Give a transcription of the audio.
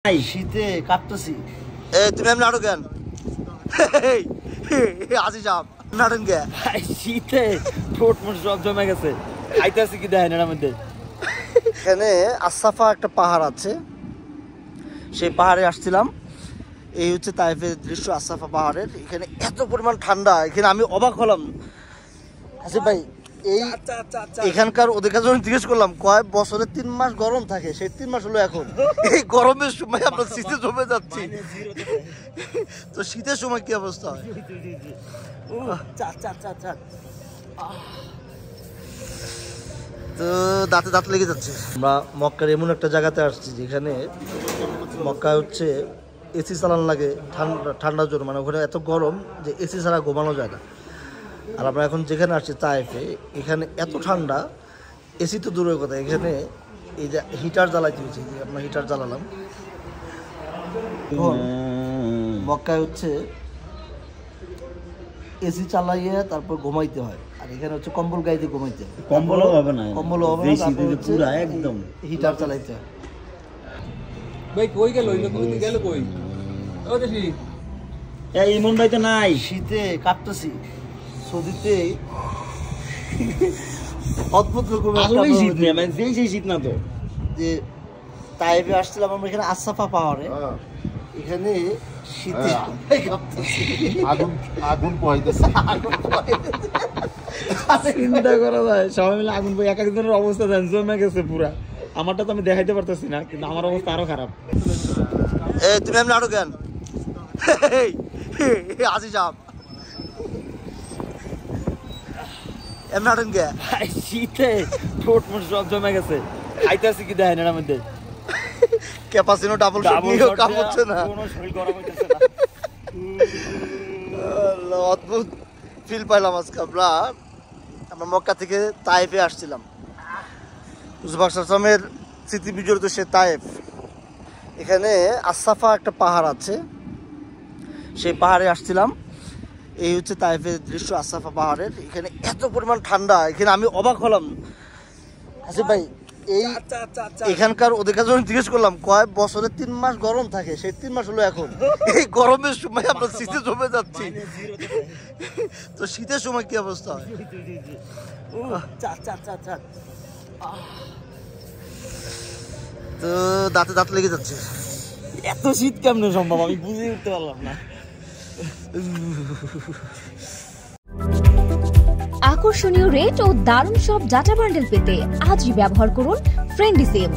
শীতে কাঁপতেছি। তুমি এমনি নাটক কেন আসি সাপ নাটক কে শীতে ঠোঁট মোট সব জমে গেছে, খাইতেছি কি দেখেন এর মধ্যে। এখানে আসাফা একটা পাহাড় আছে, সেই পাহাড়ে আসছিলাম। এই হচ্ছে তাইফের দৃশ্য, আসাফা পাহাড়ের। এখানে এত পরিমাণ ঠান্ডা, এখানে আমি অবাক হলাম। আসিফ ভাই, এই এখানকার ওদের কাছে জিজ্ঞেস করলাম কয় বছরে 3 মাস গরম থাকে, সেই 3 মাস হলো এখন। এই গরমের সময় আমরা শীতে জমে যাচ্ছি, তো শীতের সময় কি অবস্থা হয়? তো দাঁতে দাঁত লেগে যাচ্ছে। আমরা মক্কার এমন একটা জায়গাতে আসছি যেখানে মক্কা হচ্ছে এসি চালান লাগে ঠান্ডার জন্য, মানে ওখানে এত গরম যে এসি ছাড়া ঘুমানো যায় না। আর আমরা এখন যেখানে আসছি তাইফে, এখানে এত ঠান্ডা, এসি তো দূরের কথা, এখানে এই যে হিটার জ্বালাইতে হচ্ছে, আমরা হিটার জ্বালালাম। মক্কায় হচ্ছে এসি চালাইয়ে তারপর ঘুমাইতে হয়, আর এখানে হচ্ছে কম্বল গাইতে ঘুমাইতে হয়। কম্বলও হবে না, কম্বলও হবে না, পুরো একদম হিটার চালাইতে হয়। ভাই কই গেল, কই গেল, কই ও দেখি এই ইমন ভাই তো নাই, শীতে কাঁপতেছি। সৌদিতে অদ্ভুত রকমের শীত নেই, মানে সেই শীত না তো। যে তাইফে আসছিলাম আমরা, এখানে আসাফা পাহাড়ে, এখানে শীতে আগুন পোহাইতেছে। চিন্তা করা যায়, সবাই মিলে আগুন পোহাই। এক একজনের অবস্থা দেন জমে গেছে পুরা। আমারটা তো আমি দেখাইতে পারতেছি না, কিন্তু আমার অবস্থা আরো খারাপ। তুমি এমনি নাটক কেন আসি সাপ এমনি নাটক কে শীতে ঠোঁট মোট সব জমে গেছে, খাইতেছি কি দেখেন এর মধ্যে। ক্যাপাসিনো ডাবল কাম হচ্ছে না, শরীর গরম হইতেছে না। অদ্ভুত ফিল পাইলাম আজকে। আমরা মক্কা থেকে তাইফে আসছিলাম। উজবাকসামের স্মৃতি বিজড়িত সে তাইফ। এখানে আসাফা একটা পাহাড় আছে, সেই পাহাড়ে আসছিলাম। এই হচ্ছে তাইফের দৃশ্য, আসাফা পাহাড়ের। এখানে এত পরিমাণ ঠান্ডা, এখানে আমি অবাক হলাম। আসিফ ভাই, এই এখানকার ওদের কাছে জিজ্ঞেস করলাম কয় বছরে 3 মাস গরম থাকে, সেই 3 মাস হলো এখন। এই গরমের সময় আমরা শীতে জমে যাচ্ছি, তো শীতের সময় কি অবস্থা হয়? তো দাঁতে দাঁত লেগে যাচ্ছে। এত শীত কেমনে সম্ভব আমি বুঝে উঠতে পারলাম না। আকর্ষণীয় রেট ও দারুণ সব ডাটা বান্ডেল পেতে আজই ব্যবহার করুন ফ্রেন্ডলি সিম।